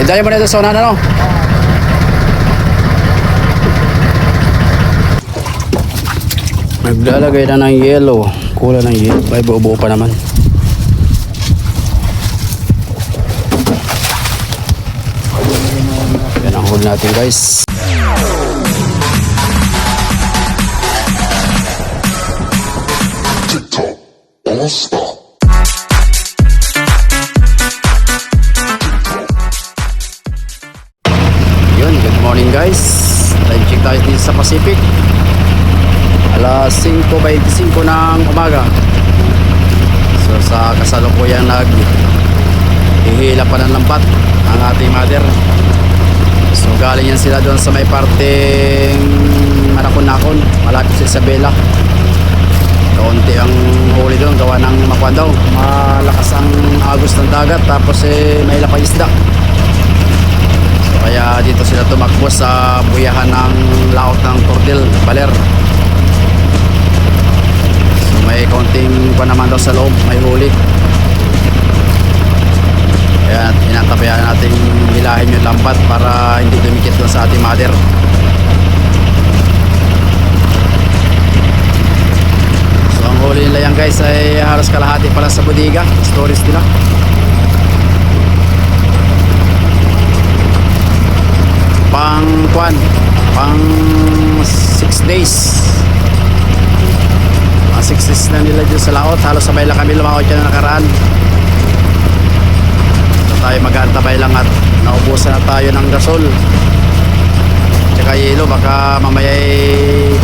Dali mo na ito sa unahan, ano? Naglalagay na ng yellow. Kulang ng yellow. Ay, buo-buo pa naman. Yan ang hole natin, guys. TikTok All-Star. Yun, good morning, guys. Time check tayo dito sa Pacific. Alas 5:25 ng umaga. So sa kasalukuyang hihila pa ng lambat ang ating mother. So galing yan sila doon sa may parteng Manakon-Nakon, malapit sa Isabela. Kaunti ang huli doon, gawa ng makuan daw, malakas ang agos ng dagat, tapos may lapay isda. So kaya dito sila tumakbo sa buyahan ng laot ng Cordel, Baler. So may kaunting pa naman daw sa loob, may huli. Kaya inantabayan natin hilahin yung lambat para hindi dumikit doon sa ating mother. So ang huli nila yan, guys, ay halos kalahati pala sa bodega, storage nila. Pang 6 days. 6 days na nila dyan sa laot. Halos sabay lang kami lumaot yan na nakaraan. Tayo mag-aantabay lang at naubusan na tayo ng gasol tsaka yelo, baka mamaya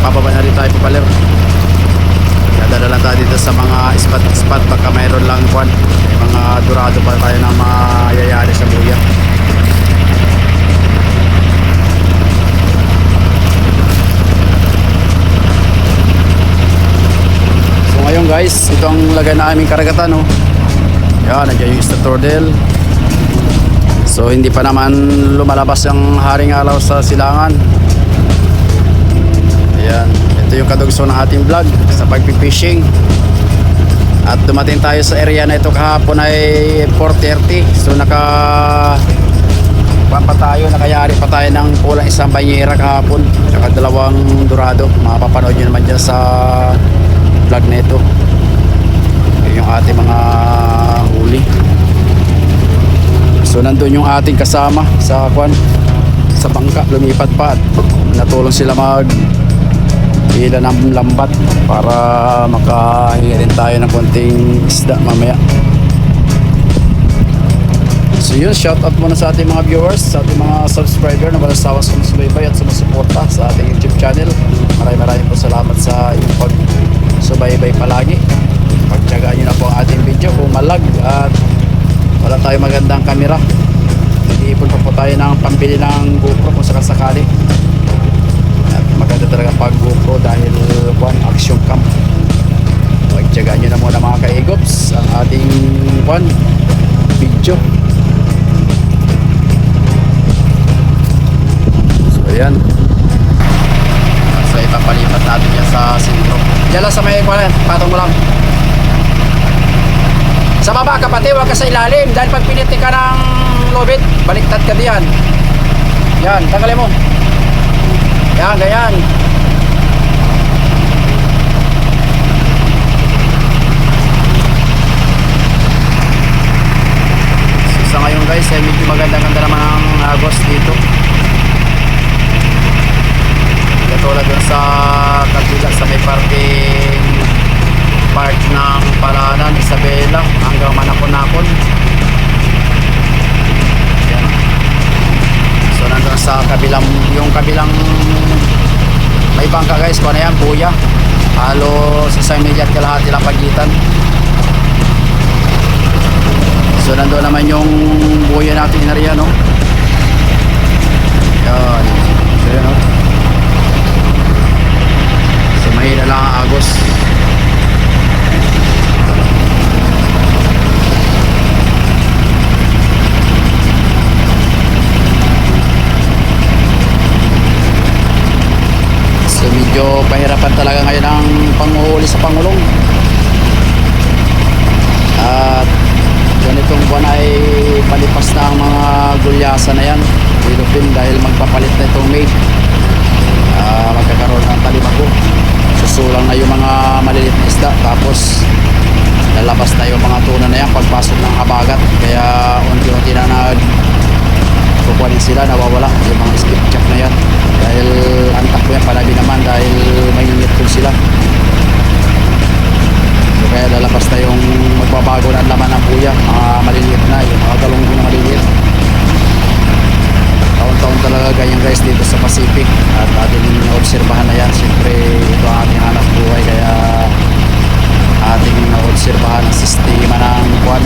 pababa na rin tayo papalir. Dadala lang tayo dito sa mga spot baka mayroon lang may mga durado pa tayo na mayayari sa buya. So ngayon, guys, ito ang lagay na aming karagatan, no? Yan, nandiyan yung Cordel. So hindi pa naman lumalabas yung haring araw sa silangan. Ayan, ito yung kadugso ng ating vlog sa pagpipishing. At dumating tayo sa area na ito kahapon ay 4:30. So nakayari pa tayo ng kulang isang banyera kahapon tsaka 2 dorado. Mapapanood nyo naman dyan sa vlog na ito. Yun yung ating mga huli. So nandun yung ating kasama sa bangka, lumipat pa at natulong sila hila ng lambat para makahingi rin tayo ng konting isda mamaya. So yun, shout out muna sa ating mga viewers, sa ating mga subscriber na walang sawang sumusubaybay at sumusuporta sa ating YouTube channel. Maraming po salamat sa inyong pagsubaybay palagi. Pagtyagaan nyo na po ang ating video kung malag at wala tayo magandang kamera. Nag-iipon pa po tayo ng pambili ng GoPro kung sakasakali. At maganda talaga pag GoPro dahil action cam. Pagtyagaan nyo na muna, mga kaigops, ang ating video. So ayan, so ipapalipat natin yan sa sintro. Diyan lang sa may patong mo lang. Sa baba ka pati, huwag ka sa ilalim dahil pag piniti ka ng lobit, baliktad ka diyan. Yan, tanggalin mo. Yan, ganyan. So sa ngayon, guys, ay medyo maganda-ganda naman ang agos dito. Katulad dun sa kabila sa may parking part ng Palanan, Isabela hanggang Manakon-Nakon. Yan. So nandun sa kabilang, yung kabilang may bangka, guys, kung ano yan, buya, halos sa 1 milya at kalahati lang pagitan. So nandun naman yung buya natin na riyan, no? Yan. So yan, no? So mahina lang ang agos. So medyo pahirapan talaga ngayon ang panguhuli sa pangulong. At ganitong buwan ay palipas na ang mga gulya Peryasan na yan, Ilupin, dahil magpapalit na itong maid. Magkakaroon ng talimago. Susulang na yung mga maliliit na isda, tapos lalabas na yung mga tuna na yan pagpasok ng habagat. Kaya unti-unti na kukunin sila, nawawala yung mga skipjack na yan, dahil ang takbo yan palabi naman dahil may ngitog sila. So kaya lalabas na yung magbabago na ang laman ng buya, mga maliliit na, yung mga galunggo na maliliit. Taon-taon talaga ganyan guys dito sa Pacific, at ating naobserbahan na yan. Siyempre ito ang ating hanap buhay, kaya ating naobserbahan ang sistema ng kwan,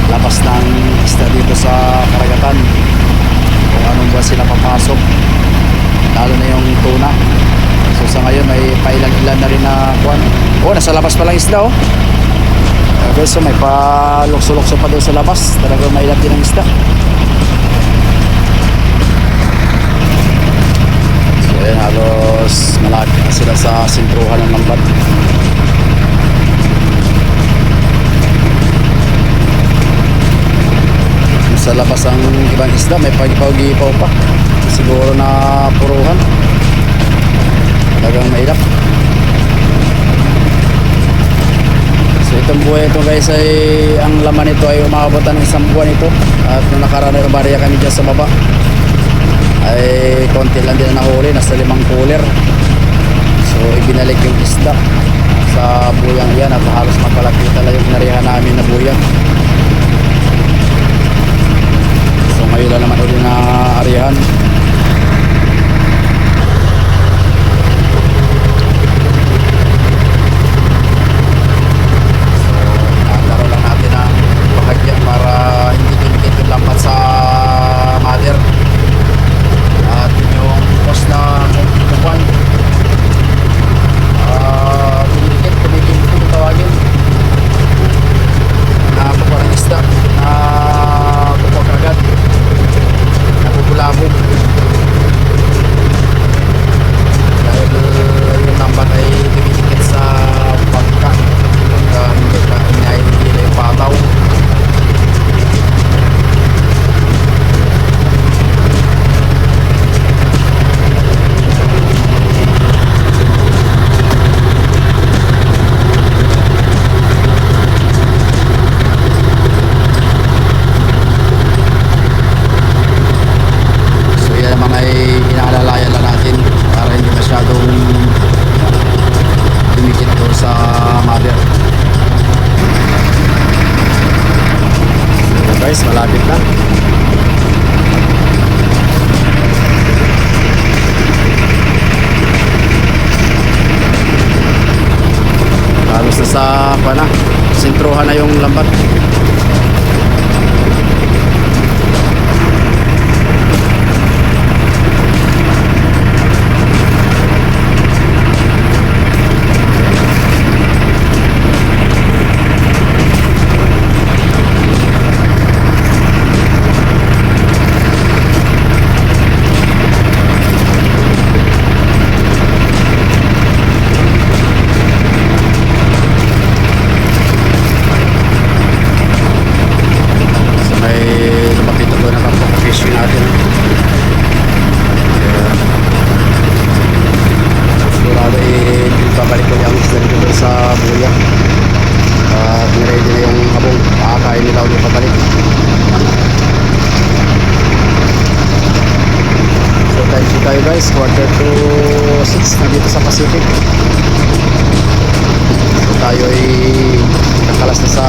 labas ng isda dito sa karagatan, kung anong buwan sila papasok, lalo na yung tuna. So sa ngayon may pailan-ilan na rin na kwan. Nasa labas pa lang isda guys, so may palukso-lukso pa doon sa labas, talagang mailan din ang isda. So ayan, halos malapit na sila sa sintruhan ng lambat. Sa labas ang ibang isda, may pagipaw-gipaw pa, siguro na puruhan, talagang mailap. So itong buhay ito guys, ay ang laman nito ay umabotan ng isang buwan ito, at nung nakaraan ay umariya kami dyan sa baba, ay konti lang din na nahuli, nasa 5 cooler. So ibinalik yung isda sa buyang yan, at halos magkalapitan lang yung narihan namin na buyang. So ngayon lang naman ulit na arihan. So nagkaroon lang natin ang bahagya para hindi dumikit yung lambat sa mother, at yung post na kukuhan dumikit kung tawagin, kukuha ng isda na kukuha kagad, nabubulabog dahil yung lambat ay dumidikit sa bangka, hindi na yung pataw. Inaalalayan lang natin para hindi masyadong dumikit to sa mother. So guys, malapit na. Halos na sa sintruhan na yung lambat. Tayo guys, 5:45 na dito sa Pacific. So tayo ay nakalas na sa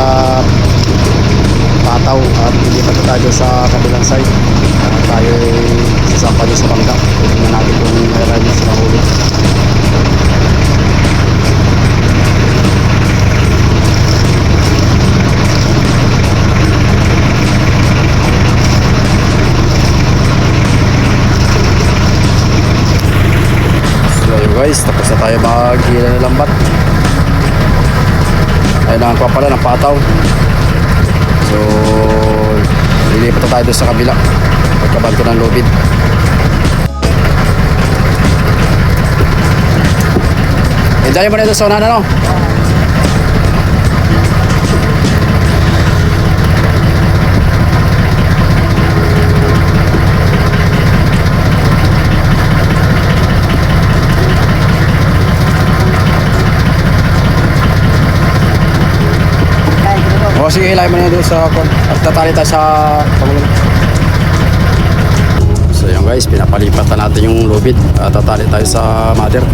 Pataw, at hindi pa tayo sa kabilang side. Tayo ay sasapa din sa bangka. Tingnan natin kung meron na sila huli. Guys, tapos na tayo maghila ng lambat. Ayun ang pala ng Pataw. So lilipat na tayo doon sa kabila pagkabanto ng lubid. Enjoy mo na ito sa unahan, ano? O sige, ilagay mo na doon sa kon. At tatali tayo sa pagulong. So yun guys, pinapalipat na natin yung lubid. At tatali tayo sa mother.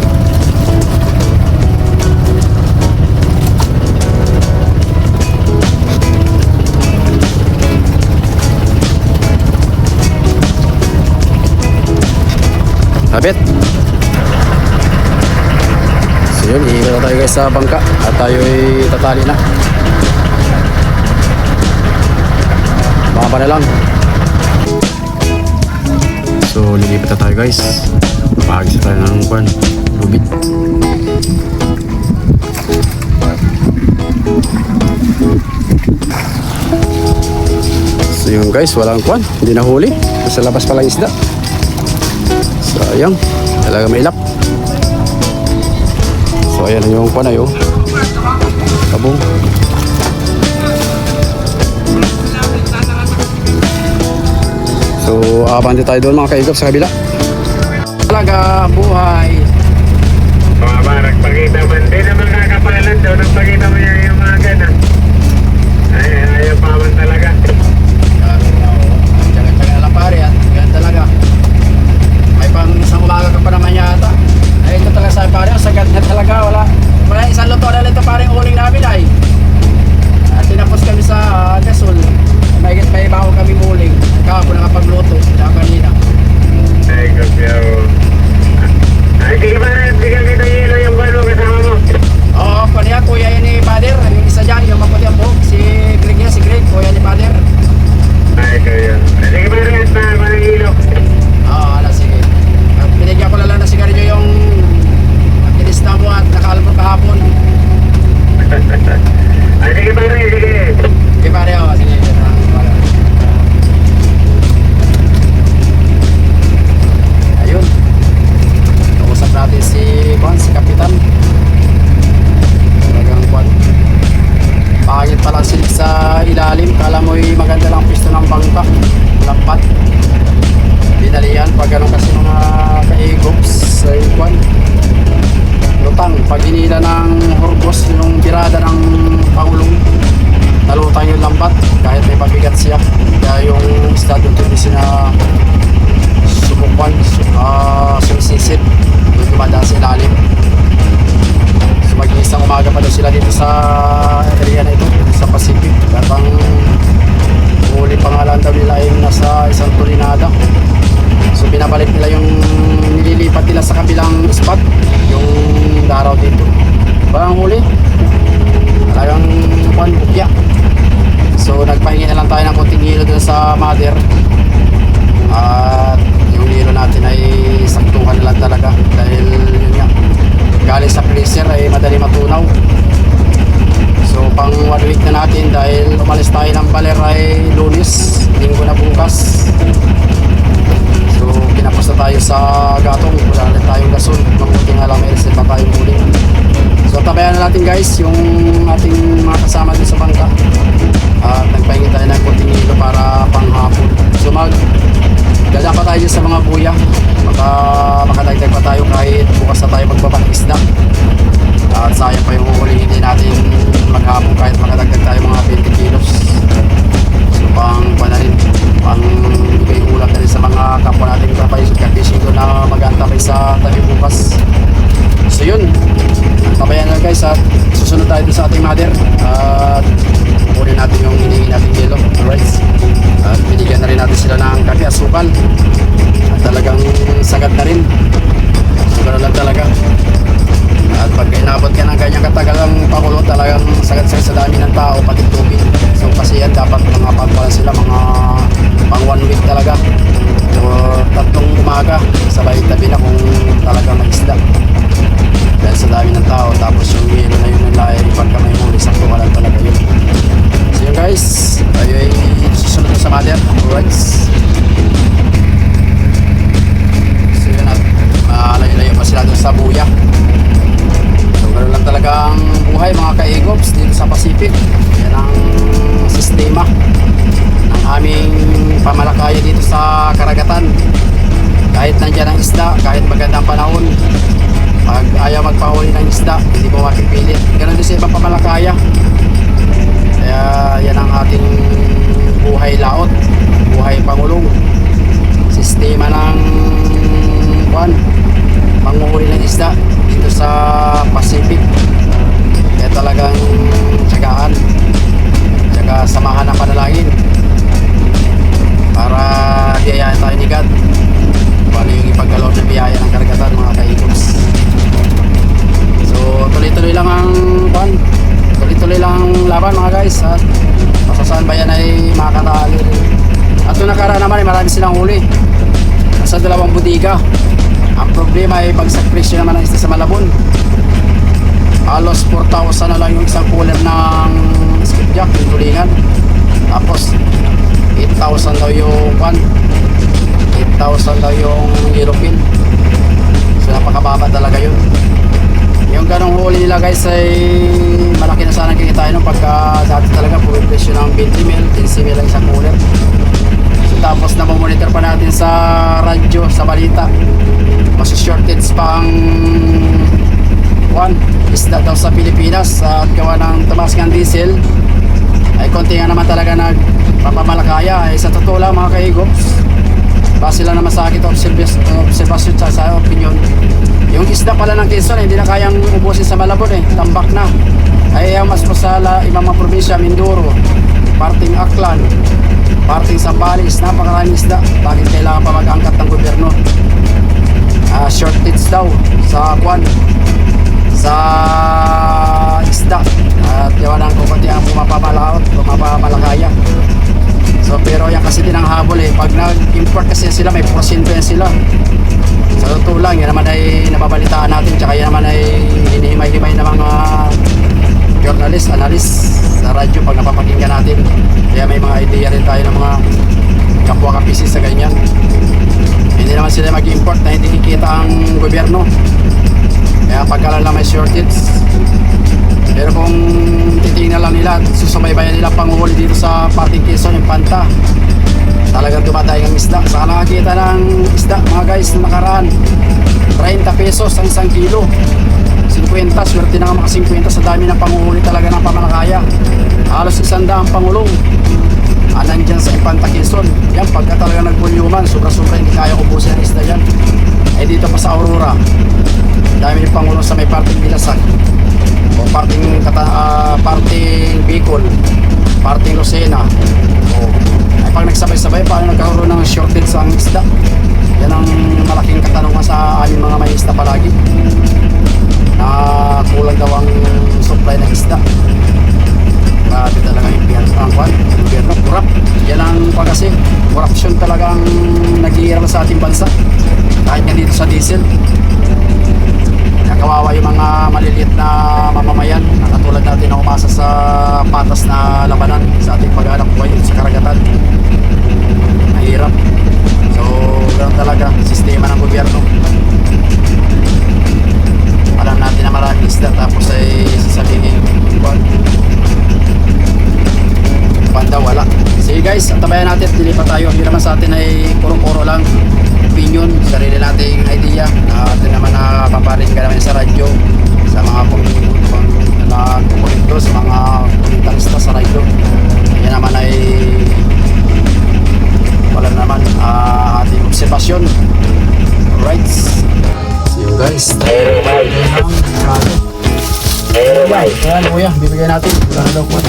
Sabit. So yun, iikot na tayo guys sa bangka. At tayo ay tatali na. Baka pa na lang. So lilipat na tayo guys. Pahagis tayo ng kwan, lubid. So yun guys, walang kwan, hindi na huli. Sa labas pa lang isda. So ayan, talaga may ilap. So ayan yung kwan na yun. Kabong. So abante tayo doon mga kaigop sa kabila. Talaga buhay. Mga barak, pagkita man din naman kakapalan daw. Nang pagkita mo yung mga gana. Ay, ayaw pa man talaga. Tsaga-tsaga lang pare at ganyan talaga. May pang isang umaga ka pa naman yata. Ay ito talaga sa pare, sagad na talaga. Wala isang luto na ito pare uling namin ay. At tinapos kami sa gasol. May bago kami muling. Kahapon nakapagluto. Kaya kanina. Ay, kapyaw. Ay, di ka kita hilo yung balo kasama mo. Oo, kanya kuya yan ni Father. Yung isa dyan, yung maputi ang buhok. Si Greg yan, si Greg. Kuya ni Father. Ay, kapyaw. Ay, di ka ba rin na manang hilo? Oo, ala sige. At binigyan ko lang na sigarilyo yung kinista mo at nakaalpo kahapon. Ay, di ka ba rin? Sige. Okay pare, o. Sige. Ayun. Kausap natin si Kapitan. Talagang Juan. Pangit palang silip sa ilalim. Kala mo'y maganda lang pisto ng bangka. Lampat. Binalian. Pag ganun kasi mga kaigops sa Juan. Lutang. Pag hinila ng hurgos yung birada ng pangulong. Nalutang yung lambat kahit may pabigat siya. Kaya yung isda doon tulisin na subukan, sumisisid doon dumadaan sa ilalim. So mag-iisang umaga pa doon sila dito sa area na ito, sa Pacific. Katang huli pangalan daw nila ay nasa isang tulinada. So binabalik nila yung nililipat nila sa kabilang spot, yung daraw dito. Parang huli talagang bukya. So nagpahingi na lang tayo ng konting hilo dun sa mother. At yung hilo natin ay saktuhan na lang talaga. Dahil yun nga, galing sa freezer ay madali matunaw. So pang 1 week na natin dahil umalis tayo ng Baler ay Lunes, linggo na bukas. So kinapos na tayo sa Gatong, wala na tayong gasol. Mabuti nga lang may reserva tayong huli. So tabayan na natin guys yung ating mga kasama dun sa bangka. At nagpahingi tayo ng konting hilo para panghapon. So dala pa tayo sa mga buya. Makadagdag pa tayo kahit bukas na tayo magbaba ng isda. At sayang pa yung huhuling, hindi natin maghapon kahit makadagdag tayo mga 20 kilos. So pang bigay ulam na rin sa mga kapwa natin kapishing ko na mag-antabay sa tabi bukas. So yun, tabayan lang guys at susunod tayo sa ating mother at kunin natin yung hinihingi natin yelo, rice. At binigyan na rin natin sila ng kape at sukal at talagang sagad na rin. So gano'n lang talaga. At pag inabot ka ng ganyang katagalang pakulo, talagang sagad-sagad sa dami ng tao pati tubig. So kasi yan dapat mga pagpalan sila mga pang 1 week talaga. So 3 umaga sabay tabi na kung talagang may isda. Dahil sa dami ng tao, tapos yung hilo na yun nila ay pagka may huli, sakto ka lang talaga yun. So yun guys, tayo ay susunod sa mother. Alright. So yun at layo-layo pa sila doon sa buya. So gano'n lang talaga ang buhay mga kaigops dito sa Pacific. Yan ang sistema ng aming pamalakaya dito sa karagatan. Kahit nandyan ang isda, kahit magandang panahon, pag ayaw magpahuli ng isda, hindi mo mapipilit. Ganon din sa ibang pamalakaya. Kaya isda dito sa Pacific. Kaya talagang tsagaan, tsaka samahan ng panalangin para biyayahan tayo ni God. Paano yung ipagkaloob ng biyaya ng karagatan, mga ka-Eagles. So tuloy-tuloy lang ang tuloy-tuloy lang ang laban, mga guys, at masasaan ba yan ay makakatali. At noong nakaraan naman ay marami silang huli, nasa 2 budiga. Ang problema ay bagsak presyo naman ang isda sa Malabon. Halos 4,000 na lang yung isang cooler ng skipjack, yung tulingan. Tapos 8,000 daw yung 8,000 daw yung yellowfin. So napakababa talaga yun. Yung ganong huli nila, guys, ay malaki na sana kikitain nung pagka dati talaga presyo ng 20 mil, 15 mil ang isang cooler. So tapos namomonitor pa natin sa radyo, sa balita, mas shortage pa ang isda daw sa Pilipinas at gawa ng tumaas ng diesel ay konti nga naman talaga nagpapamalakaya. Ay sa totoo lang, mga ka-Eagles, base lang naman sa akin observasyon sa opinion, yung isda pala ng Quezon hindi na kayang ubusin sa Malabon, tambak na. Ay mas po sa ibang mga probinsya, Mindoro, parting Aklan, parting Zambales, napakaraming isda. Bakit kailangan pa mag-angkat ng gobyerno? Shortage daw sa sa isda at gawa ng kukunti ang pumapamalakaya. So pero yan kasi din ang habol pag nag-import kasi sila may porsyento yan sila. Sa totoo lang, yan naman ay nababalitaan natin, tsaka yan naman ay hinihimay-himay ng mga journalist, analyst sa radyo pag napapakinggan natin. Kaya may mga idea rin tayo ng mga kapwa kapisis sa ganyan. Hindi naman sila mag-import na hindi kikita ang gobyerno. Kaya pagkalala may shortage. Pero kung titingnan lang nila, susubaybayan nila panguhuli dito sa parting Quezon, yung Panta, talagang dumatay ang isda. Saka nakakita ng isda, mga guys, na nakaraan 30 pesos ang 1 kilo, 50, swerte na nga maka 50 sa dami ng panguhuli talaga ng pamalakaya. Halos 100 pangulong nandyan sa Infanta Quezon. Yan, pagka talaga nagbulyuman, sobra-sobra hindi kaya ubusin ang isda yan. Eh dito pa sa Aurora, dami ng pangulong sa may parting Bilasan o parting Bicol, parting Lucena. Ay pag nagsabay-sabay, paano nagkaroon ng shortage ang isda? Yan ang malaking katanungan sa aming mga may isda palagi, na kulang daw ang supply ng isda. Grabe talaga yung gobyerno, kurap. Yan ang kasi corruption talagang nag-iiral sa ating bansa. Kahit nga dito sa diesel, kawawa yung mga maliliit na mamamayan na katulad natin na umasa sa patas na labanan sa ating pag-anak buhay sa karagatan. Mahirap. So ganoon talaga sistema ng gobyerno. Alam natin na maraming isda, tapos ay sasabihin banda wala. Sige guys, antabayan natin, dili pa tayo. Hindi naman sa atin ay puro-puro lang opinion, sarili nating idea. Atin naman na paparin ka naman sa radyo, sa mga komento, sa mga komentarista sa radyo. Yan naman ay wala naman ating observasyon. Alright, see you guys. Ayan kuya, bibigyan natin. Ano daw po?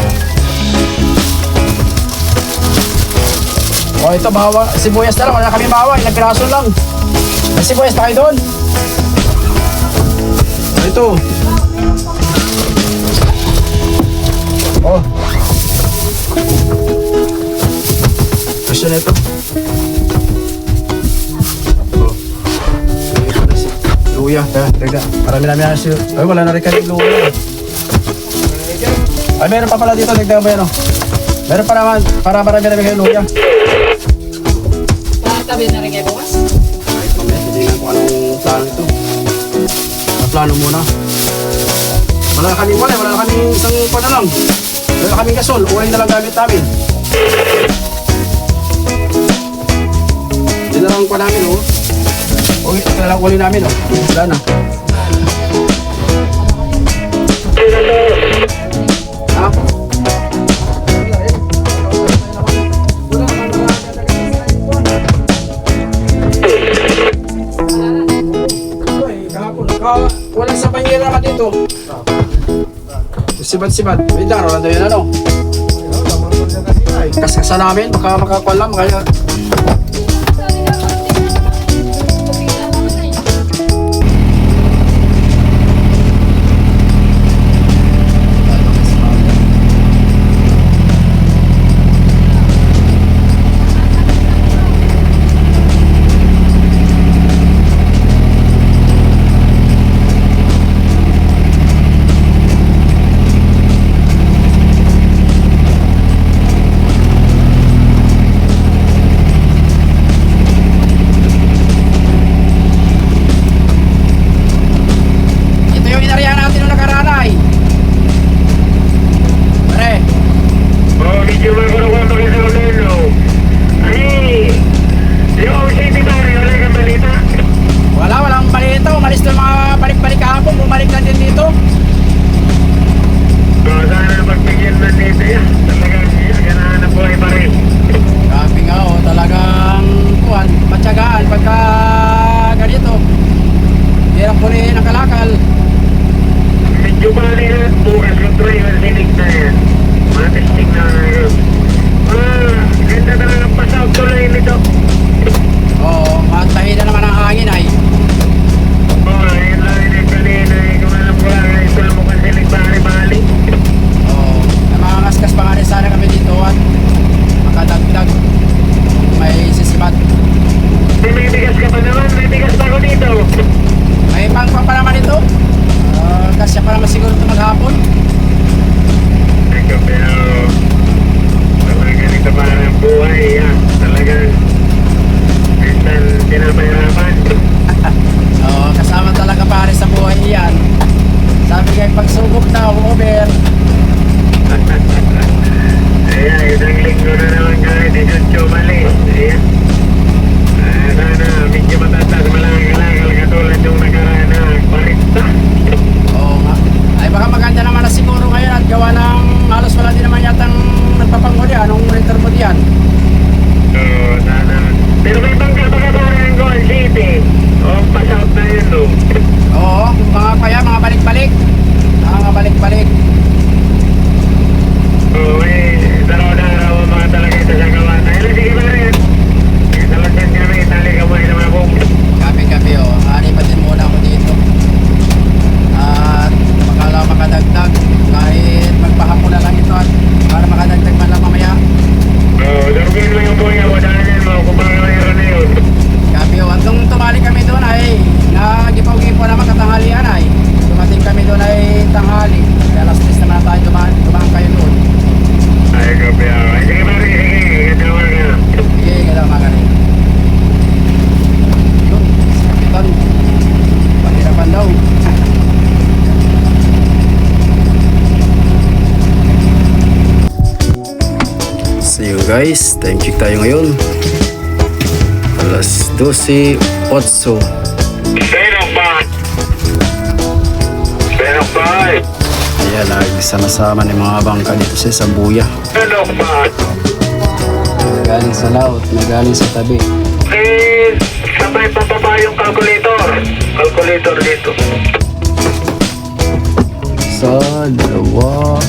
Oh, ito bawa, sibuyas na lang, wala kami bawa, ilang piraso lang. May sibuyas tayo doon. Ito. Oh. Kasya na ito. Oh. Luya, teka. Marami-rami na siya. Ay, wala na rin kanin luya. Ay, meron pa pala dito, nagdagan ba yan, oh. Meron pa naman, para marami-rami kayo luya. Tabi na rin kayo bukas? Ay, mamaya, titignan ko anong plano ito. Ang plano muna. Wala na kami isang pa na lang. Wala kaming gasol, uling na lang gamit namin. Hindi na lang pa namin, oh. Uling na lang uli namin, oh. Wala na. Ha? Sibat-sibat. May daro lang daw yun ano. Kaskasa namin, baka makakualam kaya. Ito yung inarihan natin nung nakaraan ay. Pare. Oh, medyo magkaroon ko sa ulo. Ay, yung city pare, wala kang balita. Walang balita. Umalis na mga balik-balik kahapon. Bumalik na din dito. Oh, sana magpigil na dito yan. Talagang ganahan na buhay pa rin. Grabe nga oh, talagang kuhan, matyagaan pagka ganito. Hirap ko rin ang kalakal. Medyo pala yan, bukas yung driver sinig na yan. Matistig na yun. Ganda talaga pasaw tuloy nito. Oo, matahi na naman ang hangin ay. Yun lang yun kanina. Kung alam ko lang, ito lang mukhang sinig bali-bali. Oo, namangaskas pa nga rin sana kami dito at makadagdag. May sisibat. May bigas ka pa naman, may bigas pa ako dito. May pangpang pa naman ito. Kasya pa naman siguro ito maghapon. Ikaw pero talagang ganito parang buhay yan. Talagang minsan pinapahirapan. Oo, kasama talaga pare sa buhay yan. Sabi kayo pagsugok na, over. Ayan, isang linggo na naman kahit isang mali. Ayan. Sana medyo matatas malangal-langal katulad yung nakaraan na parita. Oo nga. Ay baka maganda naman na siguro ngayon at gawa ng halos wala din naman yatang nagpapanghuli. Anong intermo diyan? So, sana. Pero may bangka baka parang ang Gold City. Pass out na yun, no? Oo, mga kaya, mga balik-balik. Mga balik-balik. Daraw-daraw ang mga talaga ito sa gawa. Ayun, sige ba rin? Talagang kami, tali ka mo naman ako. Gabi-gabi oh. Ani pa din muna ako dito. At makala makadagdag. Kahit magpahapon na lang ito at para makadagdag man lang mamaya. Darugin mo yung buhay mo, dahil mo kung baka mayroon na yun. Gabi oh. At nung tumali kami doon ay nagipaw-gipaw naman katanghalian ay. Dumating kami doon ay tanghali. Kaya alas 3 naman tayo dumaan kayo doon. Ay, gabi ako. Ay, sige ba rin? Sige, gatawa ka. Sige, ganda mga ganun. Yun, kapitan. Pahirapan daw. So yun guys, time check tayo ngayon. Alas 12:08. Benok ba? Benok ba? Ayan, nagsama-sama ng mga bangka dito sa Sambuya. Benok ba? Nagaling sa laot, nagaling sa tabi. Sabay pababa yung calculator. Calculator dito. Sa dalawa,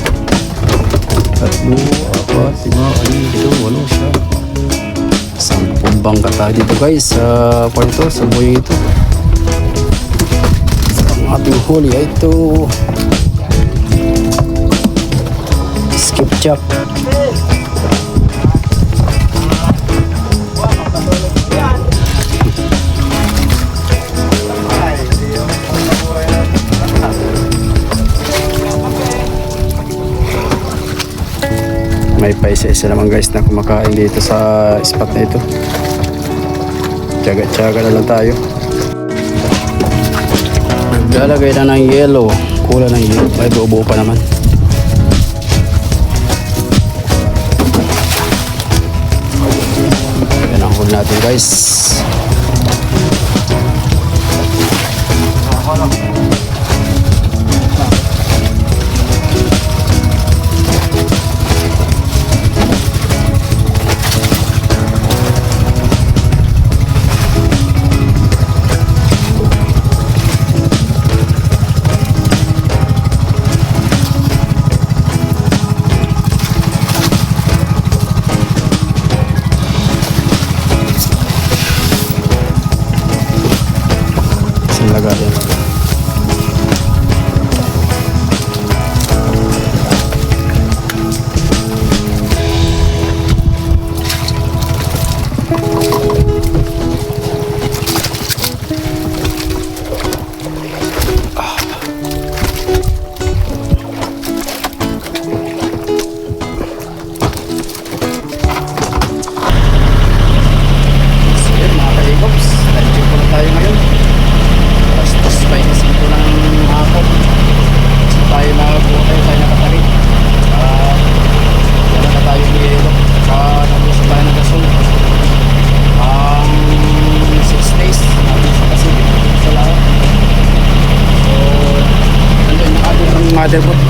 tatlo, apat, lima, anim, ito, walo siya. 10 bangka tayo dito guys sa kwarto, sa buhay ito. Ang ating huli ay ito. Skipjack. May paisa-isa naman guys na kumakain dito sa spot na ito. Tsaga-tsaga na lang tayo. Naglalagay na ng yellow. Kulang ng yellow. Ay, buo pa naman. Yan ang huli natin guys. motherboard.